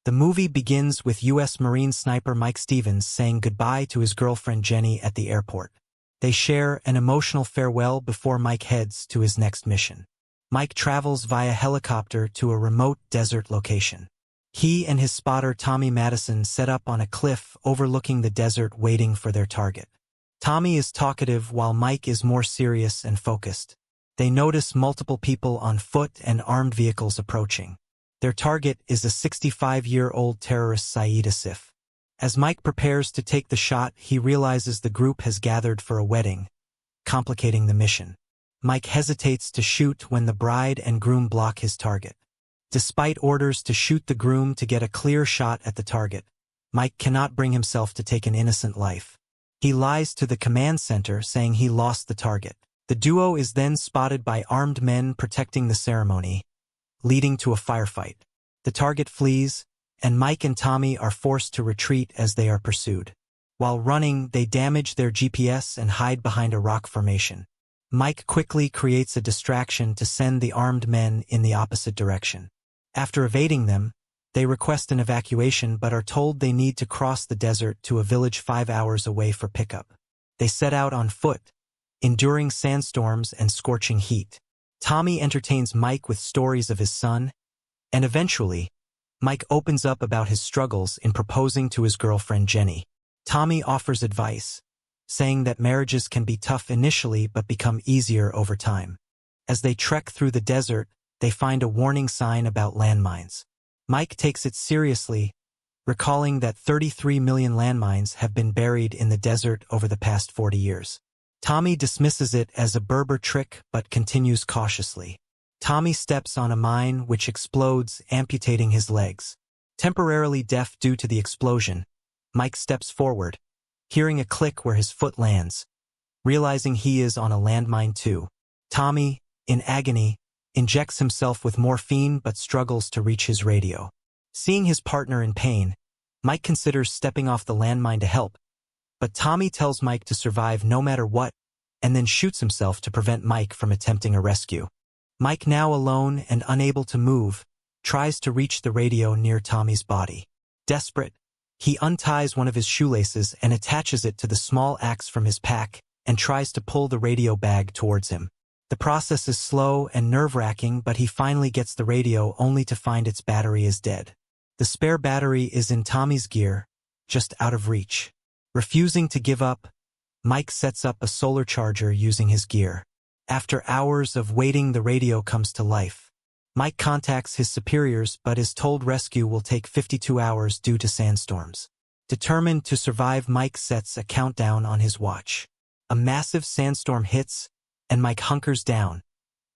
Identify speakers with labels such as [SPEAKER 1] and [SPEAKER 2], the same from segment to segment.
[SPEAKER 1] The movie begins with U.S. Marine sniper Mike Stevens saying goodbye to his girlfriend Jenny at the airport. They share an emotional farewell before Mike heads to his next mission. Mike travels via helicopter to a remote desert location. He and his spotter Tommy Madison set up on a cliff overlooking the desert waiting for their target. Tommy is talkative while Mike is more serious and focused. They notice multiple people on foot and armed vehicles approaching. Their target is a 65-year-old terrorist Saeed Asif. As Mike prepares to take the shot, he realizes the group has gathered for a wedding, complicating the mission. Mike hesitates to shoot when the bride and groom block his target. Despite orders to shoot the groom to get a clear shot at the target, Mike cannot bring himself to take an innocent life. He lies to the command center saying he lost the target. The duo is then spotted by armed men protecting the ceremony, leading to a firefight. The target flees, and Mike and Tommy are forced to retreat as they are pursued. While running, they damage their GPS and hide behind a rock formation. Mike quickly creates a distraction to send the armed men in the opposite direction. After evading them, they request an evacuation but are told they need to cross the desert to a village 5 hours away for pickup. They set out on foot, enduring sandstorms and scorching heat. Tommy entertains Mike with stories of his son, and eventually, Mike opens up about his struggles in proposing to his girlfriend Jenny. Tommy offers advice, saying that marriages can be tough initially but become easier over time. As they trek through the desert, they find a warning sign about landmines. Mike takes it seriously, recalling that 33 million landmines have been buried in the desert over the past 40 years. Tommy dismisses it as a Berber trick but continues cautiously. Tommy steps on a mine which explodes, amputating his legs. Temporarily deaf due to the explosion, Mike steps forward, hearing a click where his foot lands, realizing he is on a landmine too. Tommy, in agony, injects himself with morphine but struggles to reach his radio. Seeing his partner in pain, Mike considers stepping off the landmine to help, but Tommy tells Mike to survive no matter what, and then shoots himself to prevent Mike from attempting a rescue. Mike, now alone and unable to move, tries to reach the radio near Tommy's body. Desperate, he unties one of his shoelaces and attaches it to the small axe from his pack and tries to pull the radio bag towards him. The process is slow and nerve-wracking, but he finally gets the radio only to find its battery is dead. The spare battery is in Tommy's gear, just out of reach. Refusing to give up, Mike sets up a solar charger using his gear. After hours of waiting, the radio comes to life. Mike contacts his superiors but is told rescue will take 52 hours due to sandstorms. Determined to survive, Mike sets a countdown on his watch. A massive sandstorm hits, and Mike hunkers down,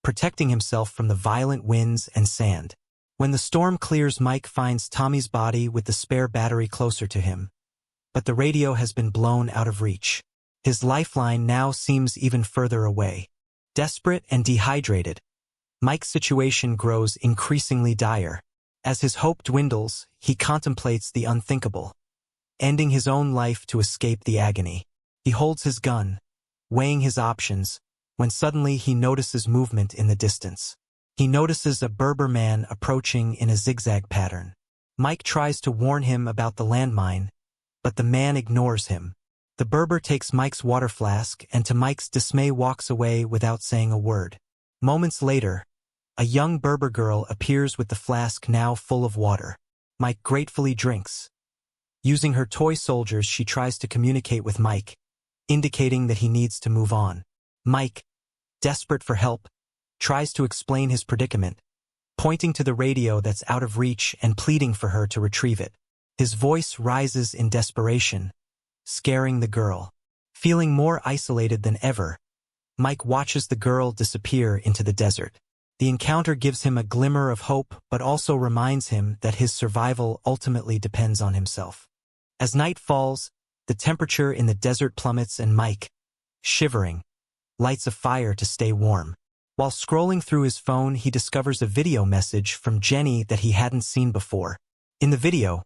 [SPEAKER 1] protecting himself from the violent winds and sand. When the storm clears, Mike finds Tommy's body with the spare battery closer to him, but the radio has been blown out of reach. His lifeline now seems even further away. Desperate and dehydrated, Mike's situation grows increasingly dire. As his hope dwindles, he contemplates the unthinkable, ending his own life to escape the agony. He holds his gun, weighing his options, when suddenly he notices movement in the distance. He notices a Berber man approaching in a zigzag pattern. Mike tries to warn him about the landmine, but the man ignores him. The Berber takes Mike's water flask and to Mike's dismay walks away without saying a word. Moments later, a young Berber girl appears with the flask now full of water. Mike gratefully drinks. Using her toy soldiers, she tries to communicate with Mike, indicating that he needs to move on. Mike, desperate for help, tries to explain his predicament, pointing to the radio that's out of reach and pleading for her to retrieve it. His voice rises in desperation, scaring the girl. Feeling more isolated than ever, Mike watches the girl disappear into the desert. The encounter gives him a glimmer of hope but also reminds him that his survival ultimately depends on himself. As night falls, the temperature in the desert plummets and Mike, shivering, lights a fire to stay warm. While scrolling through his phone, he discovers a video message from Jenny that he hadn't seen before. In the video,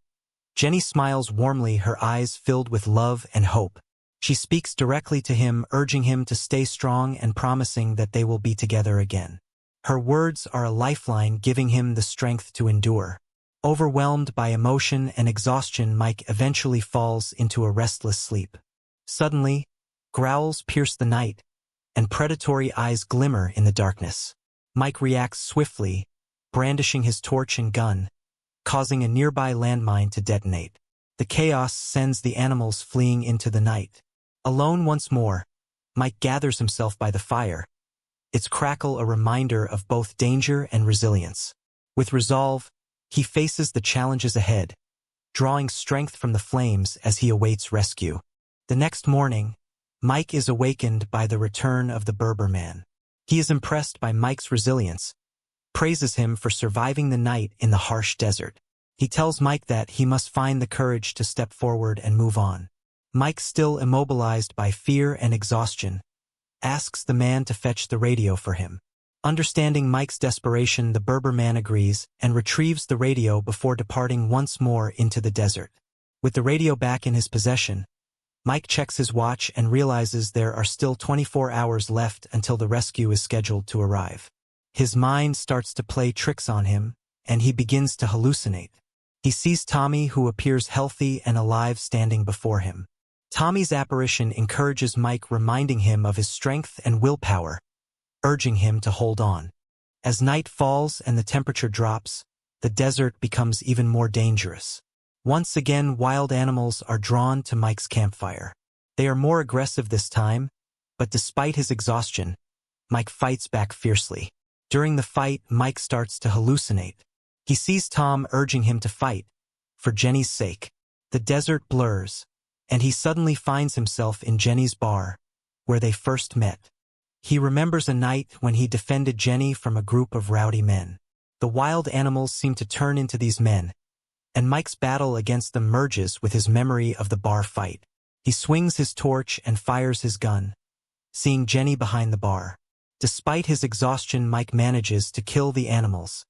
[SPEAKER 1] Jenny smiles warmly, her eyes filled with love and hope. She speaks directly to him, urging him to stay strong and promising that they will be together again. Her words are a lifeline, giving him the strength to endure. Overwhelmed by emotion and exhaustion, Mike eventually falls into a restless sleep. Suddenly, growls pierce the night, and predatory eyes glimmer in the darkness. Mike reacts swiftly, brandishing his torch and gun, causing a nearby landmine to detonate. The chaos sends the animals fleeing into the night. Alone once more, Mike gathers himself by the fire, its crackle a reminder of both danger and resilience. With resolve, he faces the challenges ahead, drawing strength from the flames as he awaits rescue. The next morning, Mike is awakened by the return of the Berber man. He is impressed by Mike's resilience, praises him for surviving the night in the harsh desert. He tells Mike that he must find the courage to step forward and move on. Mike, still immobilized by fear and exhaustion, asks the man to fetch the radio for him. Understanding Mike's desperation, the Berber man agrees and retrieves the radio before departing once more into the desert. With the radio back in his possession, Mike checks his watch and realizes there are still 24 hours left until the rescue is scheduled to arrive. His mind starts to play tricks on him, and he begins to hallucinate. He sees Tommy, who appears healthy and alive, standing before him. Tommy's apparition encourages Mike, reminding him of his strength and willpower, urging him to hold on. As night falls and the temperature drops, the desert becomes even more dangerous. Once again, wild animals are drawn to Mike's campfire. They are more aggressive this time, but despite his exhaustion, Mike fights back fiercely. During the fight, Mike starts to hallucinate. He sees Tom urging him to fight, for Jenny's sake. The desert blurs, and he suddenly finds himself in Jenny's bar, where they first met. He remembers a night when he defended Jenny from a group of rowdy men. The wild animals seem to turn into these men, and Mike's battle against them merges with his memory of the bar fight. He swings his torch and fires his gun, seeing Jenny behind the bar. Despite his exhaustion, Mike manages to kill the animals,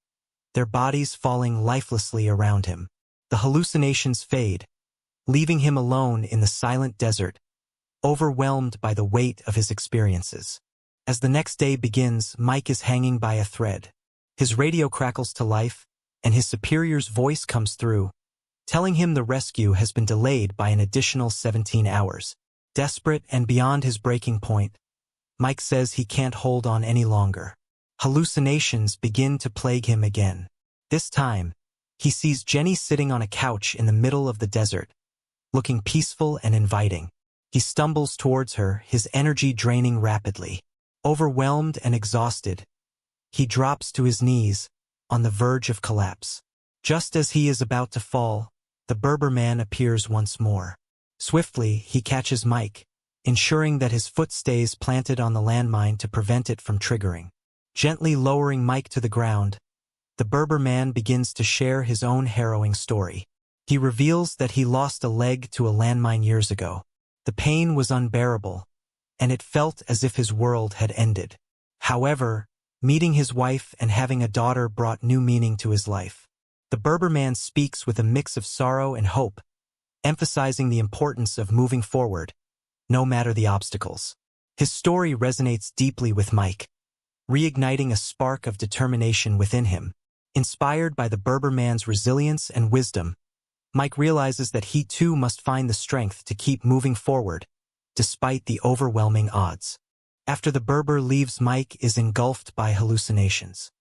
[SPEAKER 1] their bodies falling lifelessly around him. The hallucinations fade, leaving him alone in the silent desert, overwhelmed by the weight of his experiences. As the next day begins, Mike is hanging by a thread. His radio crackles to life, and his superior's voice comes through, telling him the rescue has been delayed by an additional 17 hours. Desperate and beyond his breaking point, Mike says he can't hold on any longer. Hallucinations begin to plague him again. This time, he sees Jenny sitting on a couch in the middle of the desert, looking peaceful and inviting. He stumbles towards her, his energy draining rapidly. Overwhelmed and exhausted, he drops to his knees, on the verge of collapse. Just as he is about to fall, the Berber man appears once more. Swiftly, he catches Mike, ensuring that his foot stays planted on the landmine to prevent it from triggering. Gently lowering Mike to the ground, the Berber man begins to share his own harrowing story. He reveals that he lost a leg to a landmine years ago. The pain was unbearable, and it felt as if his world had ended. However, meeting his wife and having a daughter brought new meaning to his life. The Berber man speaks with a mix of sorrow and hope, emphasizing the importance of moving forward, no matter the obstacles. His story resonates deeply with Mike, reigniting a spark of determination within him. Inspired by the Berber man's resilience and wisdom, Mike realizes that he too must find the strength to keep moving forward, despite the overwhelming odds. After the Berber leaves, Mike is engulfed by hallucinations.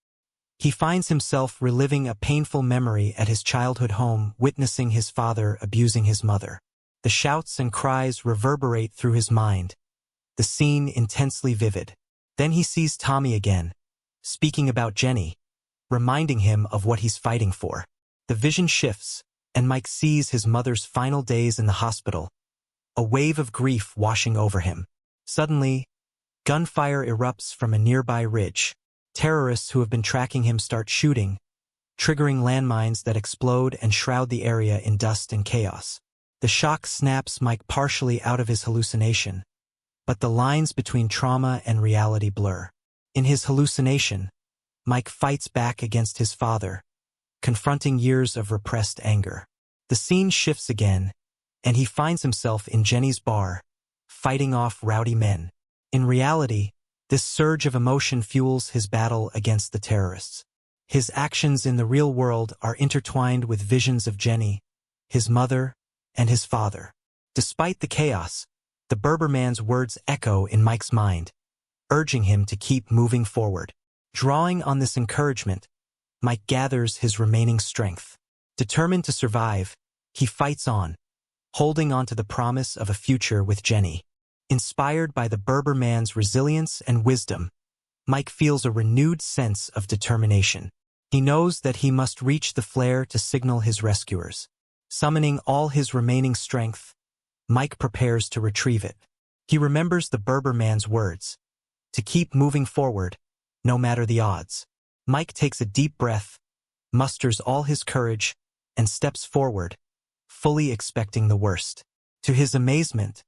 [SPEAKER 1] He finds himself reliving a painful memory at his childhood home, witnessing his father abusing his mother. The shouts and cries reverberate through his mind, the scene intensely vivid. Then he sees Tommy again, speaking about Jenny, reminding him of what he's fighting for. The vision shifts, and Mike sees his mother's final days in the hospital, a wave of grief washing over him. Suddenly, gunfire erupts from a nearby ridge. Terrorists who have been tracking him start shooting, triggering landmines that explode and shroud the area in dust and chaos. The shock snaps Mike partially out of his hallucination, but the lines between trauma and reality blur. In his hallucination, Mike fights back against his father, confronting years of repressed anger. The scene shifts again, and he finds himself in Jenny's bar, fighting off rowdy men. In reality, this surge of emotion fuels his battle against the terrorists. His actions in the real world are intertwined with visions of Jenny, his mother, and his father. Despite the chaos, the Berber man's words echo in Mike's mind, urging him to keep moving forward. Drawing on this encouragement, Mike gathers his remaining strength. Determined to survive, he fights on, holding on to the promise of a future with Jenny. Inspired by the Berber man's resilience and wisdom, Mike feels a renewed sense of determination. He knows that he must reach the flare to signal his rescuers. Summoning all his remaining strength, Mike prepares to retrieve it. He remembers the Berber man's words, to keep moving forward, no matter the odds. Mike takes a deep breath, musters all his courage, and steps forward, fully expecting the worst. To his amazement,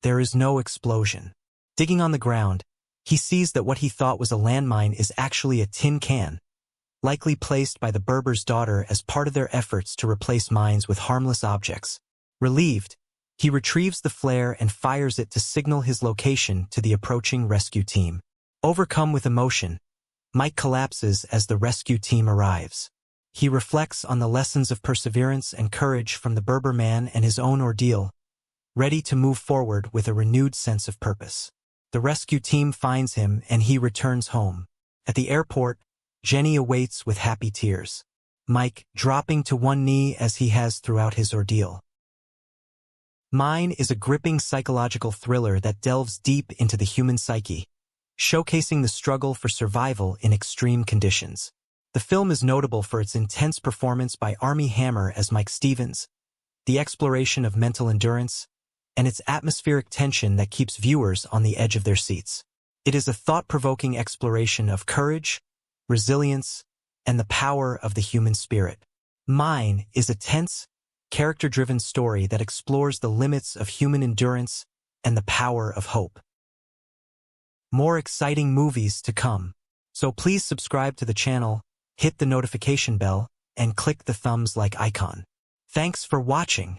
[SPEAKER 1] there is no explosion. Digging on the ground, he sees that what he thought was a landmine is actually a tin can, likely placed by the Berber's daughter as part of their efforts to replace mines with harmless objects. Relieved, he retrieves the flare and fires it to signal his location to the approaching rescue team. Overcome with emotion, Mike collapses as the rescue team arrives. He reflects on the lessons of perseverance and courage from the Berber man and his own ordeal, ready to move forward with a renewed sense of purpose. The rescue team finds him and he returns home. At the airport, Jenny awaits with happy tears, Mike dropping to one knee as he has throughout his ordeal. Mine is a gripping psychological thriller that delves deep into the human psyche, showcasing the struggle for survival in extreme conditions. The film is notable for its intense performance by Armie Hammer as Mike Stevens, the exploration of mental endurance, and its atmospheric tension that keeps viewers on the edge of their seats. It is a thought-provoking exploration of courage, resilience, and the power of the human spirit. Mine is a tense, character-driven story that explores the limits of human endurance and the power of hope. More exciting movies to come, so please subscribe to the channel, hit the notification bell, and click the thumbs like icon. Thanks for watching.